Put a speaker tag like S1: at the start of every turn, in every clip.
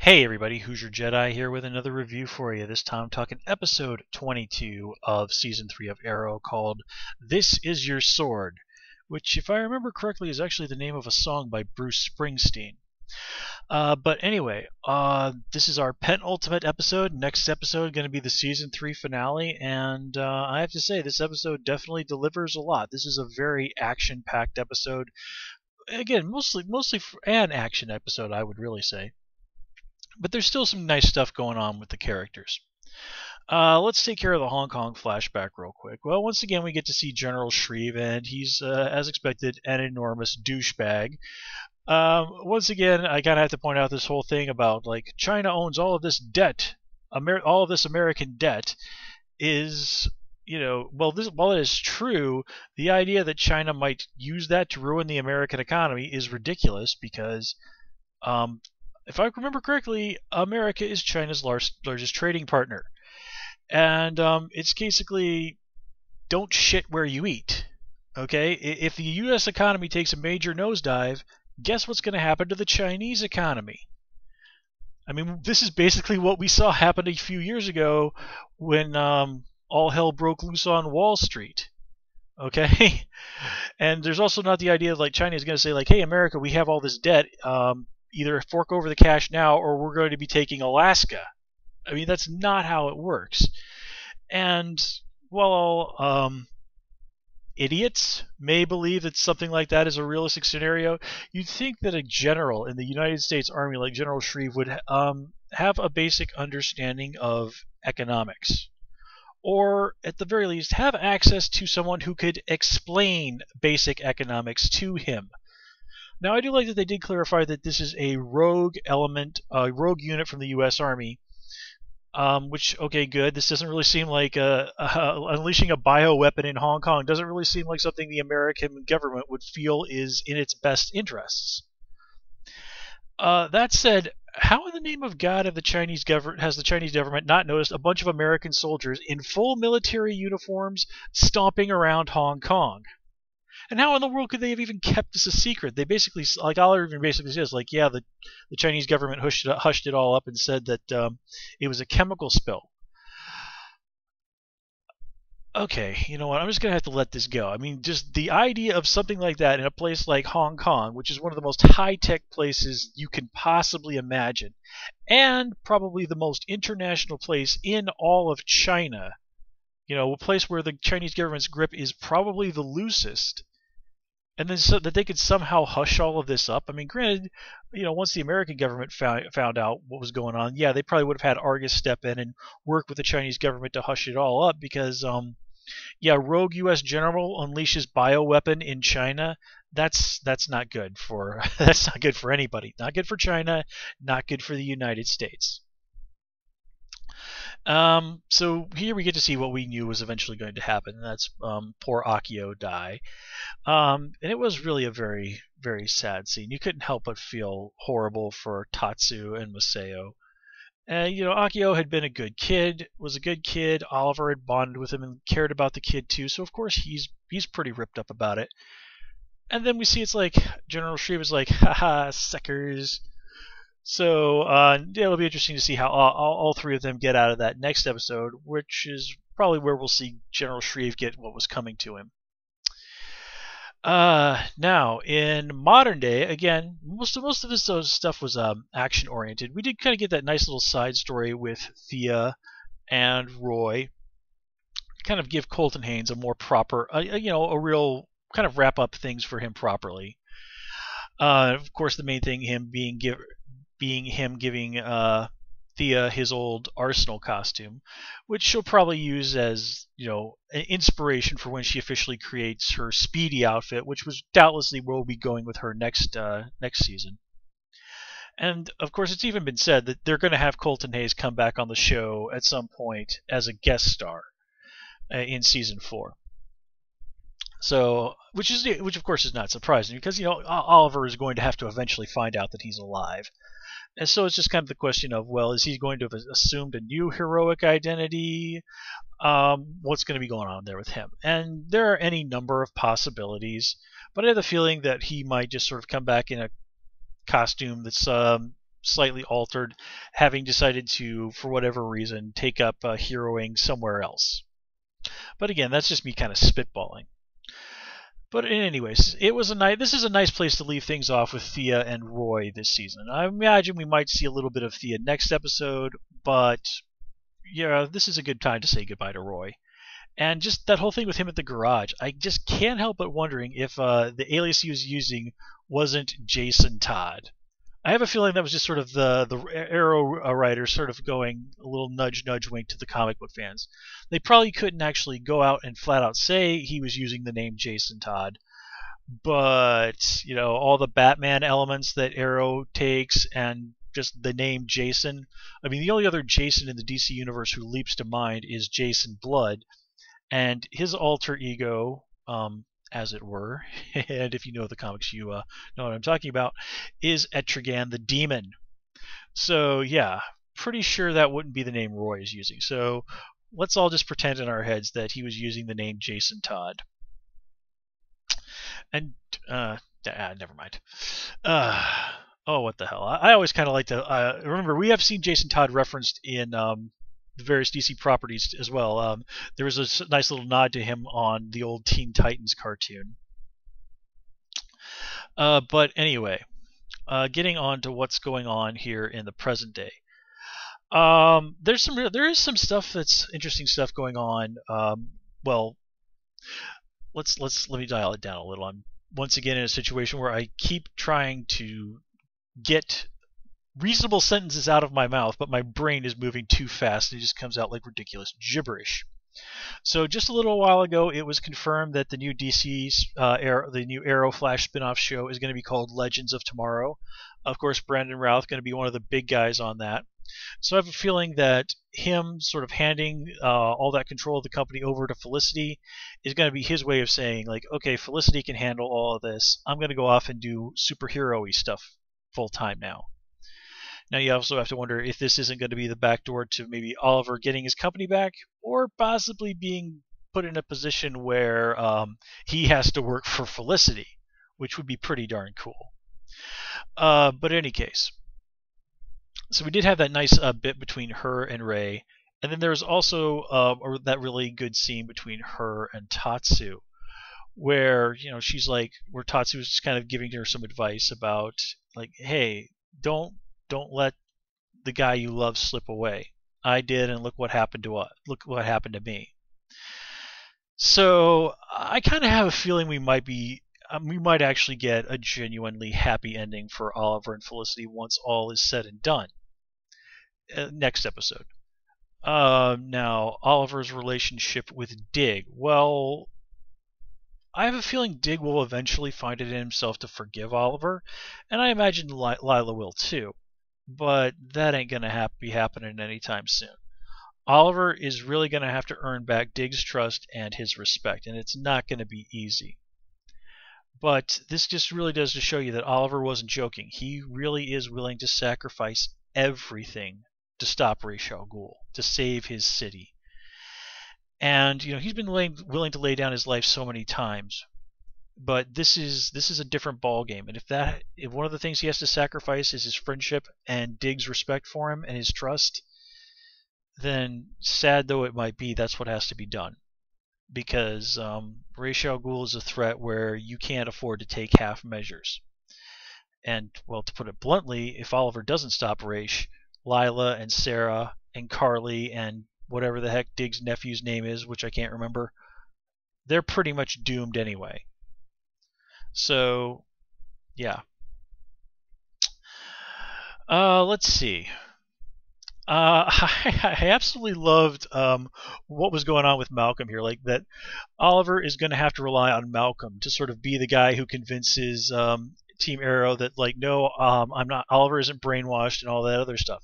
S1: Hey everybody, Who's Your Jedi here with another review for you. This time I'm talking episode 22 of season 3 of Arrow called This Is Your Sword, which if I remember correctly is actually the name of a song by Bruce Springsteen. But anyway, this is our penultimate episode. Next episode going to be the season 3 finale, and I have to say this episode definitely delivers a lot. This is a very action-packed episode. Again, mostly an action episode, I would really say. But there's still some nice stuff going on with the characters. Let's take care of the Hong Kong flashback real quick. Well, once again, we get to see General Shreve, and he's, as expected, an enormous douchebag. Once again, I kind of have to point out this whole thing about, like, China owns all of this debt. All of this American debt is, while it is true, the idea that China might use that to ruin the American economy is ridiculous because, if I remember correctly, America is China's largest trading partner. And it's basically don't shit where you eat. Okay? If the U.S. economy takes a major nosedive, guess what's going to happen to the Chinese economy? I mean, this is basically what we saw happen a few years ago when all hell broke loose on Wall Street. Okay? And there's also not the idea like China is going to say, like, hey, America, we have all this debt. Either fork over the cash now or we're going to be taking Alaska. I mean, that's not how it works. And while idiots may believe that something like that is a realistic scenario, you'd think that a general in the United States Army like General Shreve would have a basic understanding of economics. Or, at the very least, have access to someone who could explain basic economics to him. Now, I do like that they did clarify that this is a rogue rogue unit from the U.S. Army, which, okay, good. This doesn't really seem like unleashing a bioweapon in Hong Kong doesn't really seem like something the American government would feel is in its best interests. That said, how in the name of God has the Chinese government not noticed a bunch of American soldiers in full military uniforms stomping around Hong Kong? And how in the world could they have even kept this a secret? They basically, like, all it basically says, like, yeah, the Chinese government hushed it all up and said that it was a chemical spill. Okay, you know what? I'm just going to have to let this go. I mean, just the idea of something like that in a place like Hong Kong, which is one of the most high-tech places you can possibly imagine, and probably the most international place in all of China, a place where the Chinese government's grip is probably the loosest. And then so that they could somehow hush all of this up. I mean, granted, once the American government found out what was going on, yeah, they probably would have had Argus step in and work with the Chinese government to hush it all up because, rogue U.S. general unleashes bioweapon in China. That's not good for that's not good for anybody. Not good for China. Not good for the United States. So here we get to see what we knew was eventually going to happen, and that's poor Akio die. And it was really a very, very sad scene. You couldn't help but feel horrible for Tatsu and Masao. Akio had been a good kid, was a good kid. Oliver had bonded with him and cared about the kid too, so of course he's pretty ripped up about it. And then we see it's like General Shreve is like, haha, suckers. So it'll be interesting to see how all three of them get out of that next episode, which is probably where we'll see General Shreve get what was coming to him. Now, in modern day, again, most of this stuff was action oriented. We did kind of get that nice little side story with Thea and Roy, kind of give Colton Hayes a more proper, a real kind of wrap up things for him properly. Of course, the main thing being him giving Thea his old Arsenal costume, which she'll probably use as an inspiration for when she officially creates her Speedy outfit, which was doubtlessly where we'll be going with her next season. And of course, it's even been said that they're going to have Colton Hayes come back on the show at some point as a guest star in season 4. So, which of course is not surprising because Oliver is going to have to eventually find out that he's alive. And so it's just kind of the question of, well, is he going to have assumed a new heroic identity? What's going to be going on there with him? And there are any number of possibilities, but I have the feeling that he might just sort of come back in a costume that's slightly altered, having decided to, for whatever reason, take up heroing somewhere else. But again, that's just me kind of spitballing. But anyways, this is a nice place to leave things off with Thea and Roy this season. I imagine we might see a little bit of Thea next episode, but yeah, this is a good time to say goodbye to Roy. And just that whole thing with him at the garage, I just can't help but wondering if the alias he was using wasn't Jason Todd. I have a feeling that was just sort of the Arrow writers sort of going a little nudge wink to the comic book fans. They probably couldn't actually go out and flat out say he was using the name Jason Todd, but all the Batman elements that Arrow takes and just the name Jason. I mean, the only other Jason in the DC universe who leaps to mind is Jason Blood, and his alter ego, as it were, and if you know the comics, you know what I'm talking about, is Etrigan the Demon. So yeah, pretty sure that wouldn't be the name Roy is using. So let's all just pretend in our heads that he was using the name Jason Todd. And never mind. Oh, what the hell? I always kind of like to remember we have seen Jason Todd referenced in the various DC properties as well. There was a nice little nod to him on the old Teen Titans cartoon. But anyway, getting on to what's going on here in the present day. There is some stuff that's interesting stuff going on. Well, let me dial it down a little. I'm once again in a situation where I keep trying to get reasonable sentences out of my mouth, but my brain is moving too fast and it just comes out like ridiculous gibberish. So just a little while ago, it was confirmed that the new the new Arrow Flash spin-off show is going to be called Legends of Tomorrow. Of course, Brandon Routh going to be one of the big guys on that. So I have a feeling that him sort of handing all that control of the company over to Felicity is going to be his way of saying, like, okay, Felicity can handle all of this. I'm going to go off and do superhero-y stuff full time now. Now you also have to wonder if this isn't going to be the back door to maybe Oliver getting his company back, or possibly being put in a position where he has to work for Felicity, which would be pretty darn cool. But in any case, so we did have that nice bit between her and Ray, and then there was also that really good scene between her and Tatsu, where she's like, where Tatsu is just kind of giving her some advice about, like, hey, don't let the guy you love slip away. I did, and look what happened to us. Look what happened to me. So I kind of have a feeling we might actually get a genuinely happy ending for Oliver and Felicity once all is said and done. Next episode. Now, Oliver's relationship with Dig. Well, I have a feeling Dig will eventually find it in himself to forgive Oliver, and I imagine Lila will too. But that ain't going to be happening anytime soon. Oliver is really going to have to earn back Dig's trust and his respect, and it's not going to be easy. But this just really does to show you that Oliver wasn't joking. He really is willing to sacrifice everything to stop Ra's al Ghul, to save his city. And he's been willing to lay down his life so many times. But this is a different ball game, and if one of the things he has to sacrifice is his friendship and Dig's respect for him and his trust, then sad though it might be, that's what has to be done. Because Ra's al Ghul is a threat where you can't afford to take half measures. And well, to put it bluntly, if Oliver doesn't stop Ra's, Lila and Sarah and Carly and whatever the heck Dig's nephew's name is, which I can't remember, they're pretty much doomed anyway. So, yeah. Let's see. I absolutely loved what was going on with Malcolm here. Like, that Oliver is going to have to rely on Malcolm to sort of be the guy who convinces Team Arrow that, like, no, I'm not. Oliver isn't brainwashed and all that other stuff.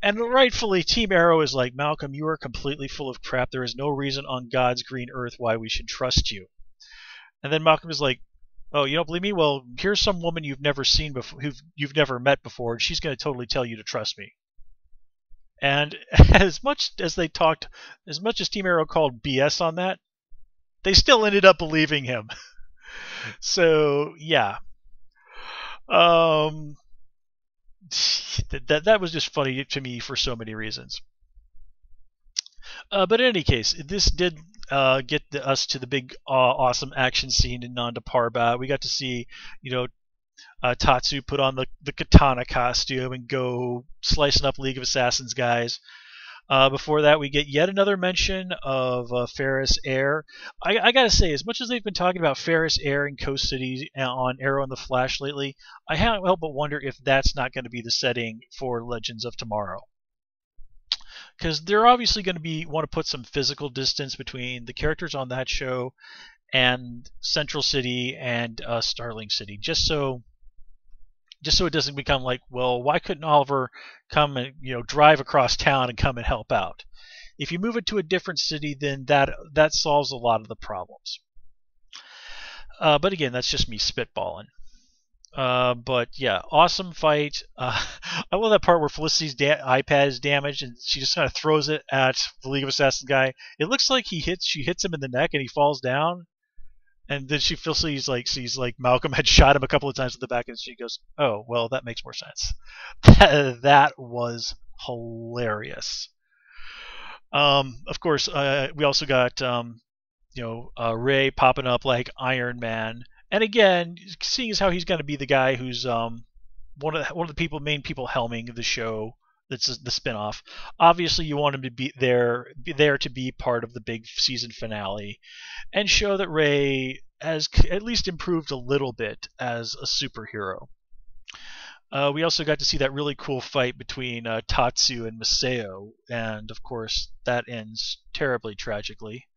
S1: And rightfully, Team Arrow is like, Malcolm, you are completely full of crap. There is no reason on God's green earth why we should trust you. And then Malcolm is like, oh, you don't believe me? Well, here's some woman you've never seen before, who you've never met before, and she's going to totally tell you to trust me. And as much as Team Arrow called BS on that, they still ended up believing him. So, yeah. that was just funny to me for so many reasons. But in any case, this did get us to the big, awesome action scene in Nanda Parbat. We got to see, you know, Tatsu put on the katana costume and go slicing up League of Assassins guys. Before that, we get yet another mention of Ferris Air. I gotta say, as much as they've been talking about Ferris Air and Coast City on Arrow and the Flash lately, I can't help but wonder if that's not going to be the setting for Legends of Tomorrow. Because they're obviously going to want to put some physical distance between the characters on that show and Central City and Starling City, just so it doesn't become like, well, why couldn't Oliver come and drive across town and come and help out? If you move it to a different city, then that solves a lot of the problems. But again, that's just me spitballing. But yeah, awesome fight. I love that part where Felicity's iPad is damaged and she just kind of throws it at the League of Assassins guy. It looks like she hits him in the neck and he falls down. And then she sees like Malcolm had shot him a couple of times in the back, and she goes, "Oh, well, that makes more sense." That was hilarious. Of course, we also got Ray popping up like Iron Man, and again, seeing as how he's going to be the guy who's one of the main people helming the show. That's the spinoff. Obviously, you want him to be there to be part of the big season finale, and show that Ray has at least improved a little bit as a superhero. We also got to see that really cool fight between Tatsu and Maseo, and of course that ends terribly tragically.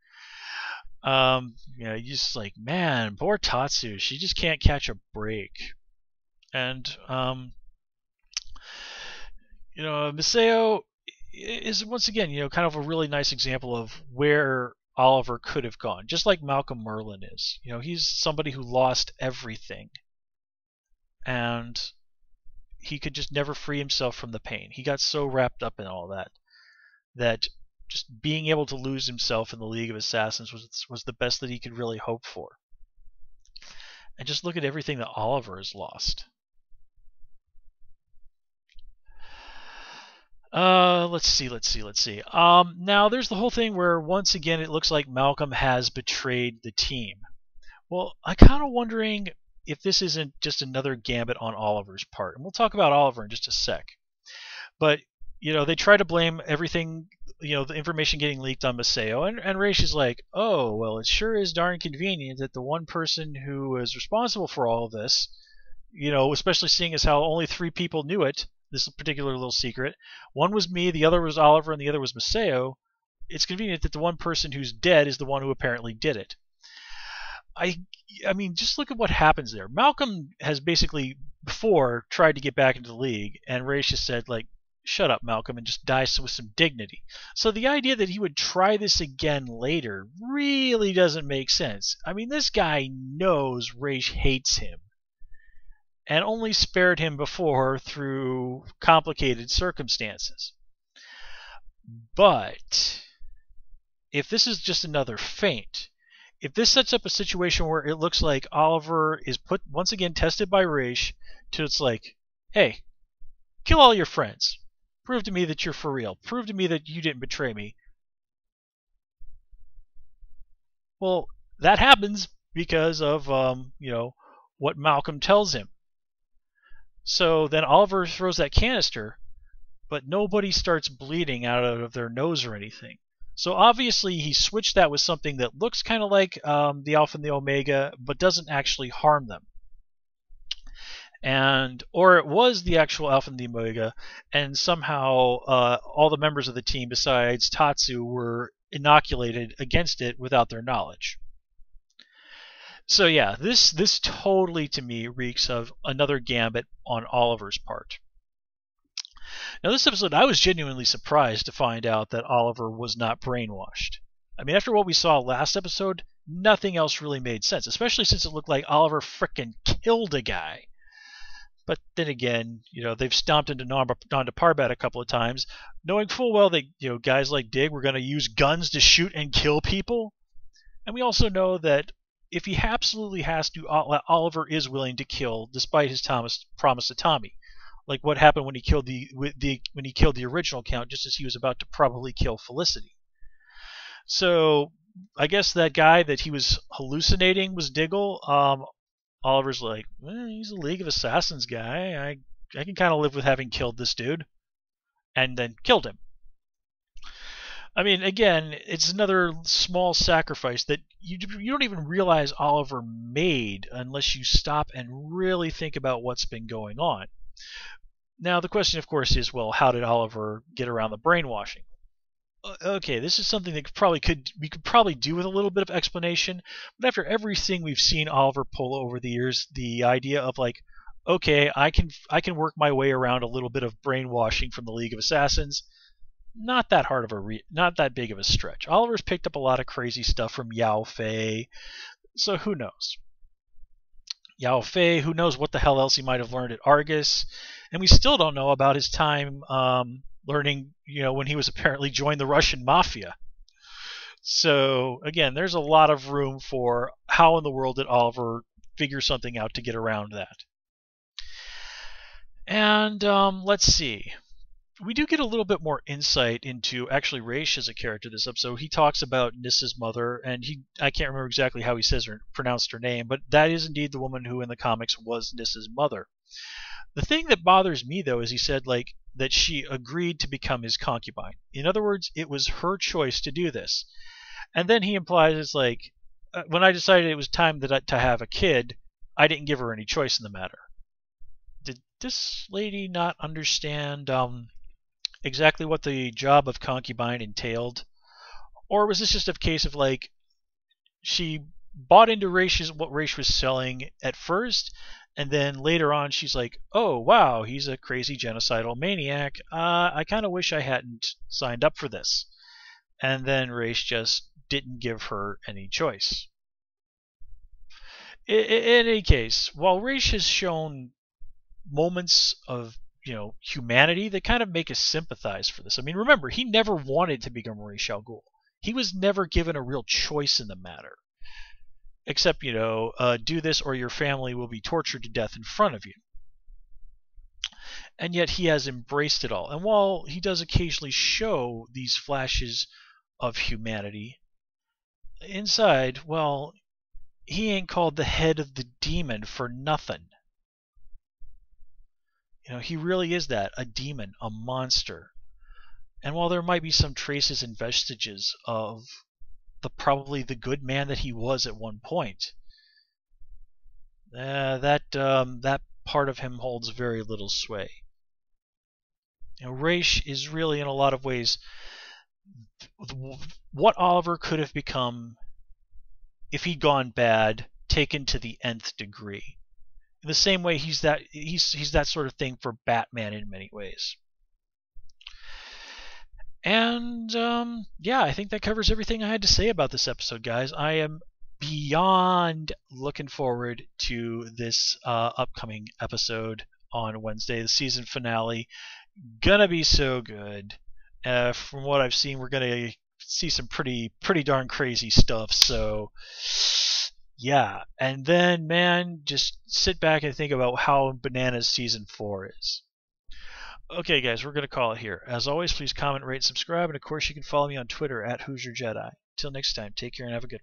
S1: You just like, man, poor Tatsu. She just can't catch a break, and Maseo is once again, kind of a really nice example of where Oliver could have gone, just like Malcolm Merlyn is. He's somebody who lost everything, and he could just never free himself from the pain. He got so wrapped up in all that just being able to lose himself in the League of Assassins was the best that he could really hope for. And just look at everything that Oliver has lost. Let's see. Now there's the whole thing where once again it looks like Malcolm has betrayed the team. Well, I'm kind of wondering if this isn't just another gambit on Oliver's part, and we'll talk about Oliver in just a sec. But they try to blame everything, the information getting leaked on Maseo, and Raish is like, oh, well, it sure is darn convenient that the one person who is responsible for all of this, especially seeing as how only 3 people knew it. This particular little secret. One was me, the other was Oliver, and the other was Maseo. It's convenient that the one person who's dead is the one who apparently did it. I mean, just look at what happens there. Malcolm has basically before tried to get back into the league, and Raish has said, like, shut up, Malcolm, and just die with some dignity. So the idea that he would try this again later really doesn't make sense. I mean, this guy knows Raish hates him, and only spared him before through complicated circumstances. But if this is just another feint, if this sets up a situation where it looks like Oliver is once again tested by Raish to it's like, hey, kill all your friends. Prove to me that you're for real. Prove to me that you didn't betray me. Well, that happens because of what Malcolm tells him. So then Oliver throws that canister, but nobody starts bleeding out of their nose or anything. So obviously he switched that with something that looks kind of like the Alpha and the Omega, but doesn't actually harm them. Or it was the actual Alpha and the Omega, and somehow all the members of the team besides Tatsu were inoculated against it without their knowledge. So yeah, this totally to me reeks of another gambit on Oliver's part. Now this episode, I was genuinely surprised to find out that Oliver was not brainwashed. I mean, after what we saw last episode, nothing else really made sense, especially since it looked like Oliver frickin' killed a guy. But then again, they've stomped into Nanda Parbat a couple of times, knowing full well that guys like Dig were going to use guns to shoot and kill people. And we also know that if he absolutely has to, Oliver is willing to kill, despite his promise to Tommy. like what happened when he killed the original Count, just as he was about to probably kill Felicity. So I guess that guy that he was hallucinating was Diggle. Oliver's like, he's a League of Assassins guy. I can kind of live with having killed this dude, and then killed him. I mean, again, it's another small sacrifice that you don't even realize Oliver made unless you stop and really think about what's been going on. Now, the question, of course, is, well, how did Oliver get around the brainwashing? Okay, this is something that we could probably do with a little bit of explanation, but after everything we've seen Oliver pull over the years, the idea of like, okay, I can work my way around a little bit of brainwashing from the League of Assassins. Not that big of a stretch. Oliver's picked up a lot of crazy stuff from Yao Fei, so who knows? Yao Fei, who knows what the hell else he might have learned at Argus, and we still don't know about his time learning, when he was apparently joined the Russian mafia. So again, there's a lot of room for how in the world did Oliver figure something out to get around that. And let's see. We do get a little bit more insight into actually Raish as a character this episode. He talks about Nissa's mother, and I can't remember exactly how he pronounced her name, but that is indeed the woman who in the comics was Nissa's mother. The thing that bothers me, though, is he said that she agreed to become his concubine. In other words, it was her choice to do this. And then he implies it's like, when I decided it was time to have a kid, I didn't give her any choice in the matter. Did this lady not understand exactly what the job of concubine entailed? Or was this just a case of like, she bought into what Raish was selling at first, and then later on she's like, oh wow, he's a crazy genocidal maniac, I kind of wish I hadn't signed up for this. And then Raish just didn't give her any choice. In any case, while Raish has shown moments of humanity that kind of make us sympathize for this. I mean, remember, he never wanted to become Ra's al Ghul. He was never given a real choice in the matter. Except, do this or your family will be tortured to death in front of you. And yet he has embraced it all. And while he does occasionally show these flashes of humanity, inside, well, he ain't called the head of the demon for nothing. He really is a demon, a monster. And while there might be some traces and vestiges of probably the good man that he was at one point, that part of him holds very little sway. Raish is really, in a lot of ways, what Oliver could have become if he'd gone bad, taken to the nth degree. In the same way, he's that sort of thing for Batman in many ways. And yeah, I think that covers everything I had to say about this episode, guys. I am beyond looking forward to this upcoming episode on Wednesday, the season finale. Gonna be so good. From what I've seen, we're gonna see some pretty darn crazy stuff. So yeah, and then, man, just sit back and think about how bananas season 4 is. Okay, guys, we're going to call it here. As always, please comment, rate, subscribe, and of course you can follow me on Twitter at Hoosier Jedi. Till next time, take care and have a good one.